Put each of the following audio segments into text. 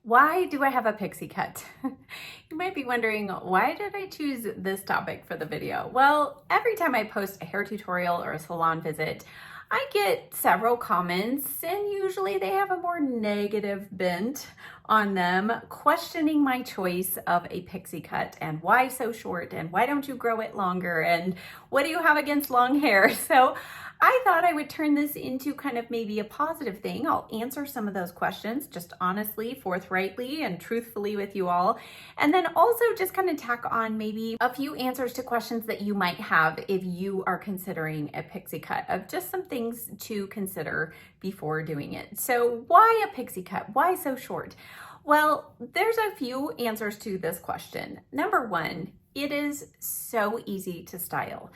Why do I have a pixie cut? You might be wondering, why did I choose this topic for the video? Well, every time I post a hair tutorial or a salon visit, I get several comments, and usually they have a more negative bent on them, questioning my choice of a pixie cut and why so short and why don't you grow it longer and what do you have against long hair? So I thought I would turn this into kind of maybe a positive thing. I'll answer some of those questions just honestly, forthrightly, and truthfully with you all. And then also just kind of tack on maybe a few answers to questions that you might have if you are considering a pixie cut, of just some things to consider before doing it. So why a pixie cut? Why so short? Well, there's a few answers to this question. Number one, it is so easy to style.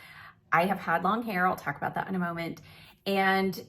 I have had long hair, I'll talk about that in a moment, and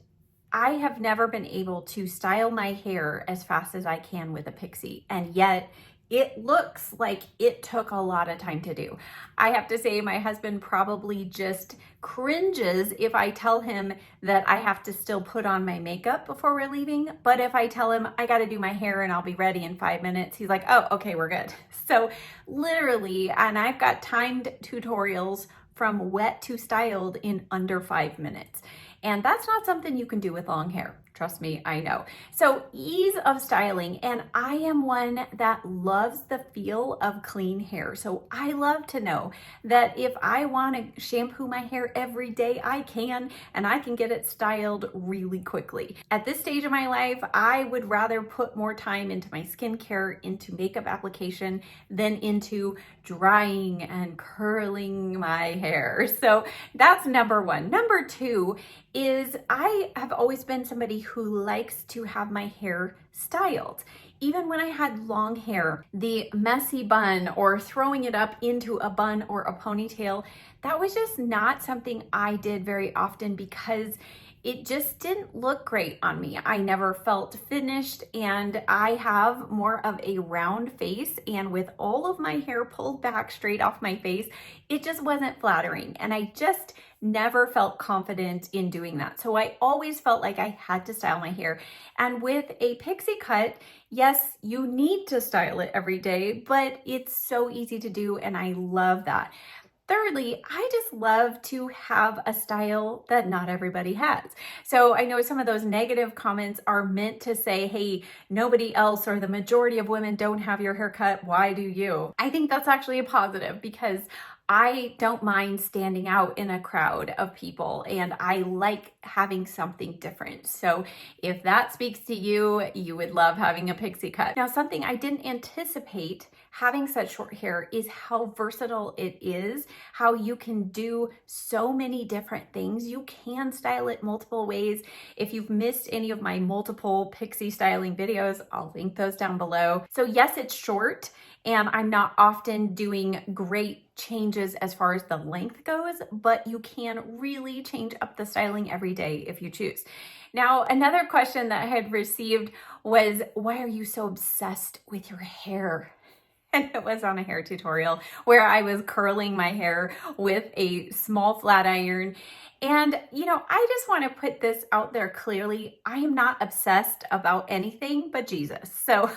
I have never been able to style my hair as fast as I can with a pixie, and yet it looks like it took a lot of time to do. I have to say my husband probably just cringes if I tell him that I have to still put on my makeup before we're leaving, but if I tell him I gotta do my hair and I'll be ready in 5 minutes, he's like, oh, okay, we're good. So literally, and I've got timed tutorials from wet to styled in under 5 minutes. And that's not something you can do with long hair. Trust me, I know. So ease of styling, and I am one that loves the feel of clean hair. So I love to know that if I want to shampoo my hair every day, I can, and I can get it styled really quickly. At this stage of my life, I would rather put more time into my skincare, into makeup application, than into drying and curling my hair. So that's number one. Number two is I have always been somebody who likes to have my hair styled. Even when I had long hair, the messy bun or throwing it up into a bun or a ponytail, that was just not something I did very often because it just didn't look great on me. I never felt finished, and I have more of a round face, and with all of my hair pulled back straight off my face, it just wasn't flattering, and I just never felt confident in doing that. So I always felt like I had to style my hair. And with a pixie cut, yes, you need to style it every day, but it's so easy to do, and I love that. Thirdly, I just love to have a style that not everybody has. So I know some of those negative comments are meant to say, hey, nobody else or the majority of women don't have your haircut. Why do you? I think that's actually a positive because I don't mind standing out in a crowd of people, and I like having something different. So if that speaks to you, you would love having a pixie cut. Now, something I didn't anticipate having such short hair is how versatile it is, how you can do so many different things. You can style it multiple ways. If you've missed any of my multiple pixie styling videos, I'll link those down below. So yes, it's short, and I'm not often doing great changes as far as the length goes, but you can really change up the styling every day if you choose. Now, another question that I had received was, why are you so obsessed with your hair? And it was on a hair tutorial where I was curling my hair with a small flat iron. And, you know, I just want to put this out there clearly. I am not obsessed about anything but Jesus. So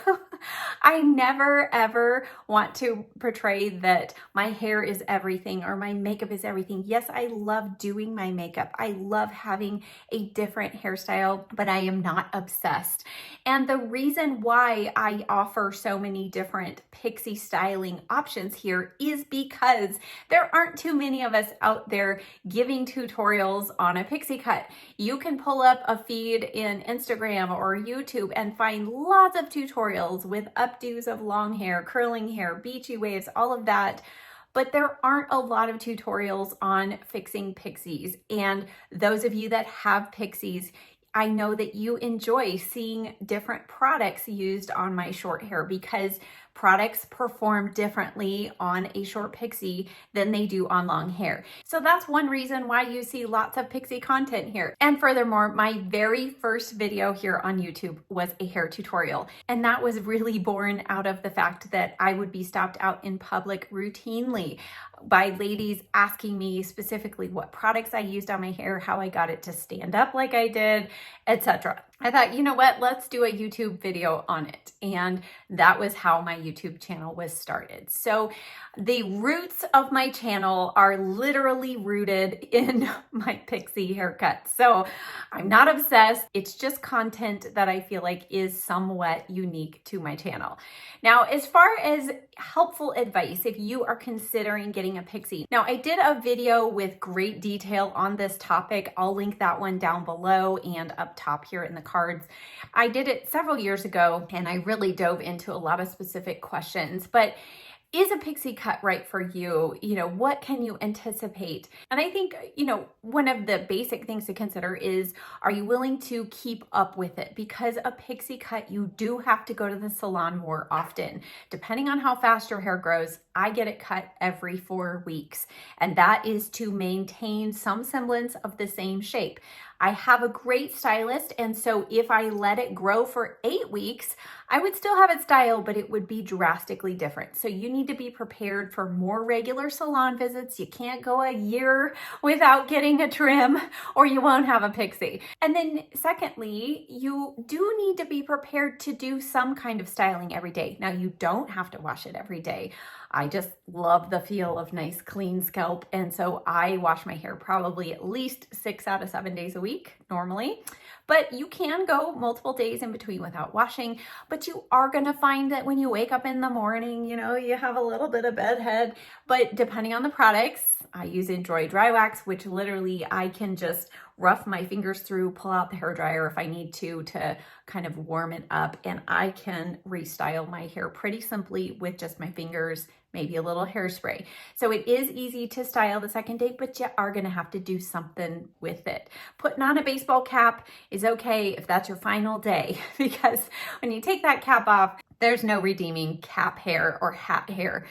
I never, ever want to portray that my hair is everything or my makeup is everything. Yes, I love doing my makeup. I love having a different hairstyle, but I am not obsessed. And the reason why I offer so many different pixie styling options here is because there aren't too many of us out there giving tutorials on a pixie cut. You can pull up a feed in Instagram or YouTube and find lots of tutorials with updos of long hair, curling hair, beachy waves, all of that. But there aren't a lot of tutorials on fixing pixies. And those of you that have pixies, I know that you enjoy seeing different products used on my short hair because products perform differently on a short pixie than they do on long hair. So that's one reason why you see lots of pixie content here. And furthermore, my very first video here on YouTube was a hair tutorial. And that was really born out of the fact that I would be stopped out in public routinely by ladies asking me specifically what products I used on my hair, how I got it to stand up like I did, etc. I thought, you know what, let's do a YouTube video on it. And that was how my YouTube channel was started. So the roots of my channel are literally rooted in my Pixie haircut. So I'm not obsessed. It's just content that I feel like is somewhat unique to my channel. Now, as far as helpful advice, if you are considering getting a Pixie. Now, I did a video with great detail on this topic. I'll link that one down below and up top here in the cards. I did it several years ago and I really dove into a lot of specific questions, but is a pixie cut right for you? You know, what can you anticipate? And I think, you know, one of the basic things to consider is, are you willing to keep up with it? Because a pixie cut, you do have to go to the salon more often. Depending on how fast your hair grows, I get it cut every 4 weeks. And that is to maintain some semblance of the same shape. I have a great stylist, and so if I let it grow for 8 weeks, I would still have it styled, but it would be drastically different. So you need to be prepared for more regular salon visits. You can't go a year without getting a trim or you won't have a pixie. And then secondly, you do need to be prepared to do some kind of styling every day. Now, you don't have to wash it every day. I just love the feel of nice clean scalp, and so I wash my hair probably at least 6 out of 7 days a week normally. But you can go multiple days in between without washing, but you are gonna find that when you wake up in the morning, you know, you have a little bit of bedhead, but depending on the products, I use Enjoy Dry Wax, which literally I can just rough my fingers through, pull out the hairdryer if I need to kind of warm it up, and I can restyle my hair pretty simply with just my fingers, maybe a little hairspray. So it is easy to style the second day, but you are gonna have to do something with it. Putting on a baseball cap is okay if that's your final day, because when you take that cap off, there's no redeeming cap hair or hat hair.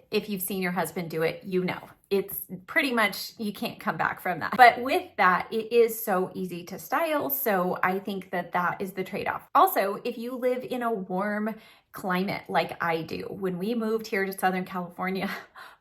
If you've seen your husband do it, you know. It's pretty much, you can't come back from that. But with that, it is so easy to style. So I think that that is the trade-off. Also, if you live in a warm climate like I do, when we moved here to Southern California,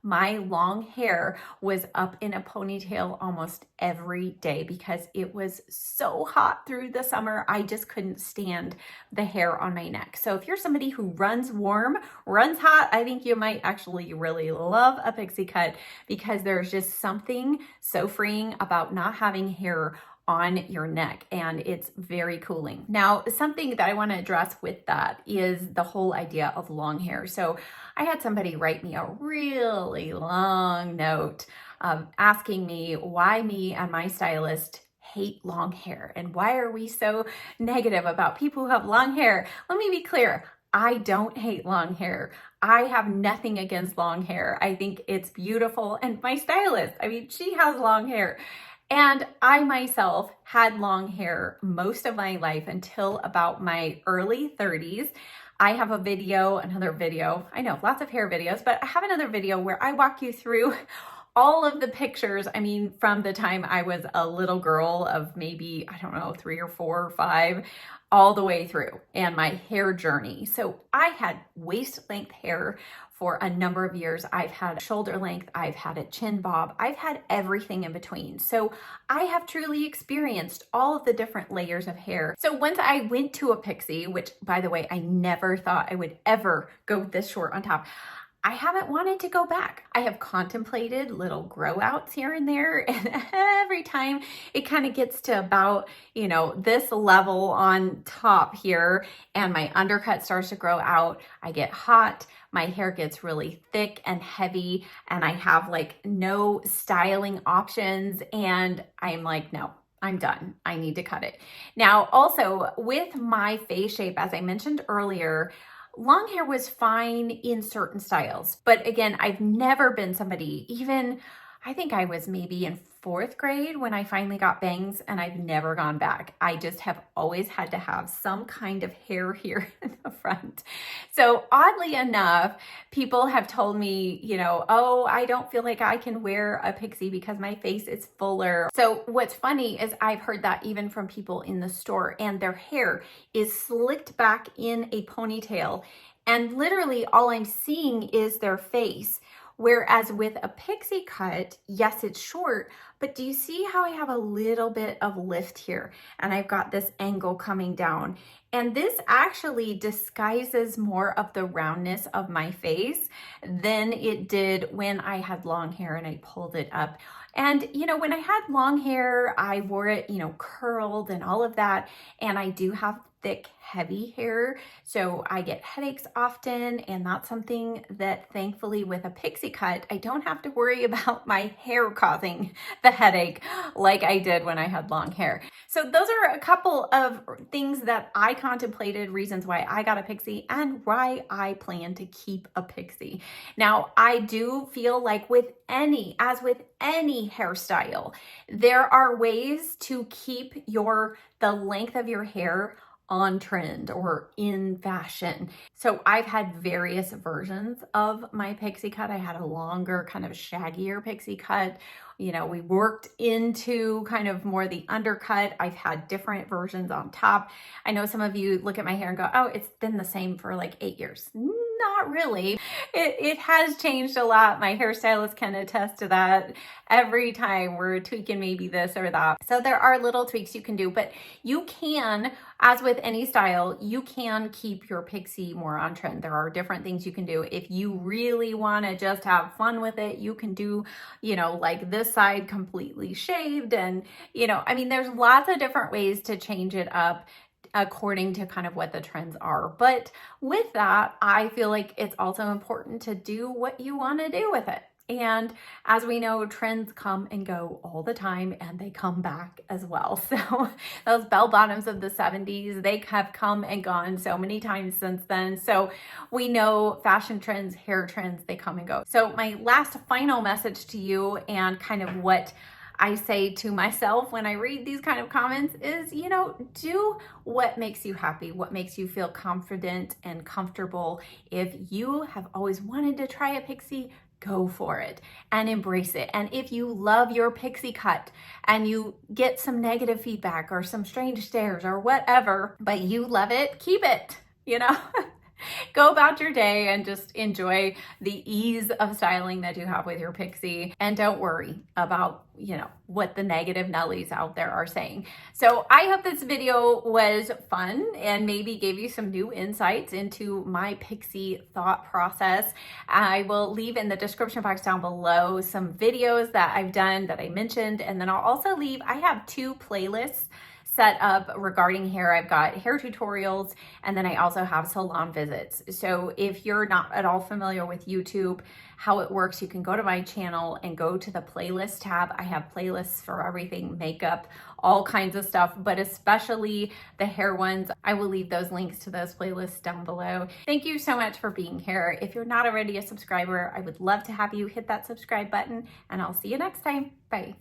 my long hair was up in a ponytail almost every day because it was so hot through the summer. I just couldn't stand the hair on my neck. So if you're somebody who runs warm, runs hot, I think you might actually really love a pixie cut, because there's just something so freeing about not having hair on your neck, and it's very cooling. Now, something that I want to address with that is the whole idea of long hair. So I had somebody write me a really long note asking me why me and my stylist hate long hair, and why are we so negative about people who have long hair. Let me be clear. I don't hate long hair. I have nothing against long hair. I think it's beautiful. And my stylist, I mean, she has long hair. And I myself had long hair most of my life until about my early 30s. I have a video, another video, I know lots of hair videos, but I have another video where I walk you through all of the pictures, I mean, from the time I was a little girl of maybe, I don't know, 3 or 4 or 5, all the way through, and my hair journey. So I had waist length hair for a number of years. I've had shoulder length, I've had a chin bob, I've had everything in between. So I have truly experienced all of the different layers of hair. So once I went to a pixie, which by the way, I never thought I would ever go this short on top, I haven't wanted to go back. I have contemplated little grow outs here and there, and every time it kind of gets to about, you know, this level on top here and my undercut starts to grow out, I get hot, my hair gets really thick and heavy, and I have like no styling options, and I'm like, no, I'm done. I need to cut it. Now, also with my face shape, as I mentioned earlier, long hair was fine in certain styles, but again, I've never been somebody, even I think I was maybe in 4th grade when I finally got bangs, and I've never gone back. I just have always had to have some kind of hair here in the front. So oddly enough, people have told me, you know, oh, I don't feel like I can wear a pixie because my face is fuller. So what's funny is I've heard that even from people in the store, and their hair is slicked back in a ponytail, and literally all I'm seeing is their face. Whereas with a pixie cut, yes, it's short, but do you see how I have a little bit of lift here? And I've got this angle coming down. And this actually disguises more of the roundness of my face than it did when I had long hair and I pulled it up. And, you know, when I had long hair, I wore it, you know, curled and all of that. And I do have thick, heavy hair, so I get headaches often, and that's something that thankfully with a pixie cut, I don't have to worry about my hair causing the headache like I did when I had long hair. So those are a couple of things that I contemplated, reasons why I got a pixie and why I plan to keep a pixie. Now, I do feel like as with any hairstyle, there are ways to keep the length of your hair on trend or in fashion. So I've had various versions of my pixie cut. I had a longer, kind of shaggier pixie cut. You know, we worked into kind of more the undercut. I've had different versions on top. I know some of you look at my hair and go, oh, it's been the same for like 8 years. Not really. It has changed a lot. My hairstylist can attest to that. Every time we're tweaking maybe this or that. So there are little tweaks you can do, but you can, as with any style, you can keep your pixie more on trend. There are different things you can do. If you really want to just have fun with it, you can do, you know, like this side completely shaved. And, you know, I mean, there's lots of different ways to change it up according to kind of what the trends are. But with that, I feel like it's also important to do what you want to do with it. And as we know, trends come and go all the time, and they come back as well. So those bell bottoms of the 70s, they have come and gone so many times since then. So we know fashion trends, hair trends, they come and go. So my last final message to you, and kind of what I say to myself when I read these kind of comments, is, you know, do what makes you happy, what makes you feel confident and comfortable. If you have always wanted to try a pixie, go for it and embrace it. And if you love your pixie cut and you get some negative feedback or some strange stares or whatever, but you love it, keep it, you know. Go about your day and just enjoy the ease of styling that you have with your pixie, and don't worry about, you know, what the negative Nellies out there are saying. So I hope this video was fun and maybe gave you some new insights into my pixie thought process. I will leave in the description box down below some videos that I've done that I mentioned, and then I'll also leave, I have 2 playlists set up regarding hair. I've got hair tutorials, and then I also have salon visits. So if you're not at all familiar with YouTube, how it works, you can go to my channel and go to the playlist tab. I have playlists for everything, makeup, all kinds of stuff, but especially the hair ones. I will leave those links to those playlists down below. Thank you so much for being here. If you're not already a subscriber, I would love to have you hit that subscribe button, and I'll see you next time. Bye.